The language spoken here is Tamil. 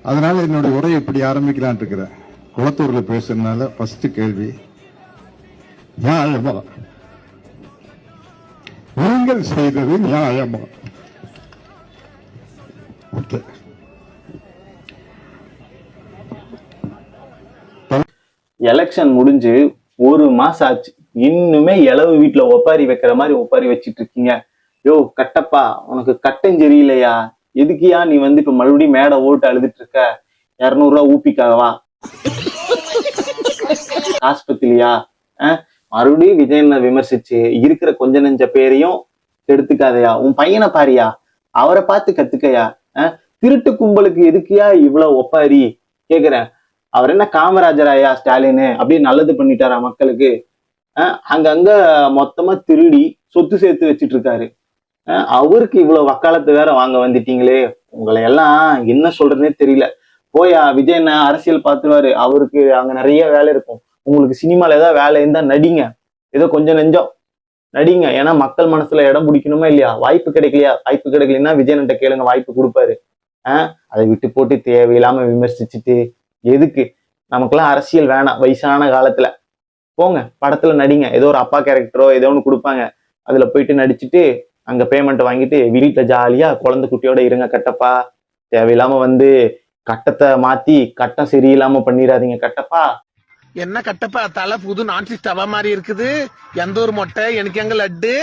அதனால என்னுடைய உரையை இப்படி ஆரம்பிக்கலான் இருக்கிறேன். குளத்தூர்ல பேசுறதுனால ஃபர்ஸ்ட் கேள்வி, நியாயமா நீங்கள் செய்தது நியாயமா? எலெக்ஷன் முடிஞ்சு ஒரு மாசம் ஆச்சு, இன்னுமே இளவு வீட்டுல ஒப்பாரி வைக்கிற மாதிரி ஒப்பாரி வச்சிட்டு இருக்கீங்க. யோ கட்டப்பா, உனக்கு கட்டம் சரியில்லையா? எதுக்கியா நீ வந்து இப்ப மறுபடியும் மேடை ஓட்டு அழுதுட்டு இருக்க? 200 ரூபா ஊப்பிக்காகவா? ஆஸ்பத்திரியா? மறுபடியும் விஜயனை விமர்சிச்சு இருக்கிற கொஞ்ச நெஞ்ச பேரையும் கெடுத்துக்காதையா? உன் பையனை பாரியா, அவரை பார்த்து கத்துக்கையா? திருட்டு கும்பலுக்கு எதுக்கியா இவ்வளவு ஒப்பாரி கேக்குறேன். அவர் என்ன காமராஜராயா ஸ்டாலின் அப்படி நல்லது பண்ணிட்டாரா மக்களுக்கு? அங்கங்க மொத்தமா திருடி சொத்து சேர்த்து வச்சிட்டு இருக்காரு. அவருக்கு இவ்வளவு வக்காலத்து வேற வாங்க வந்துட்டீங்களே, உங்களை எல்லாம் என்ன சொல்றதுனே தெரியல. போயா விஜயண்ண அரசியல் பார்த்துருவாரு, அவருக்கு அங்க நிறைய வேலை இருக்கும். உங்களுக்கு சினிமால ஏதாவது வேலை இருந்தா நடிங்க, ஏதோ கொஞ்சம் நெஞ்சம் நடிங்க. ஏன்னா மக்கள் மனசுல இடம் பிடிக்கணுமா இல்லையா? வாய்ப்பு கிடைக்கலையா? வாய்ப்பு கிடைக்கலன்னா விஜயன்கிட்ட கேளுங்க, வாய்ப்பு கொடுப்பாரு. அதை விட்டு போட்டு தேவையில்லாம விமர்சிச்சுட்டு எதுக்கு? நமக்கெல்லாம் அரசியல் வேணாம். வயசான காலத்துல போங்க, படத்துல நடிங்க. ஏதோ ஒரு அப்பா கேரக்டரோ ஏதோ ஒன்று கொடுப்பாங்க, அதுல போயிட்டு நடிச்சுட்டு அங்க பேமெண்ட் வாங்கிட்டு வீட்டுல ஜாலியா குழந்தை குட்டியோட இருங்க. கட்டப்பா, தேவையில்லாம வந்து கட்டத்தை மாத்தி கட்டம் சரியில்லாம பண்ணிடாதீங்க கட்டப்பா. என்ன கட்டப்பா, தலை புது நான்சிஸ் தவா மாதிரி இருக்குது. எந்த ஒரு மொட்டை, எனக்கு எங்க லட்டு?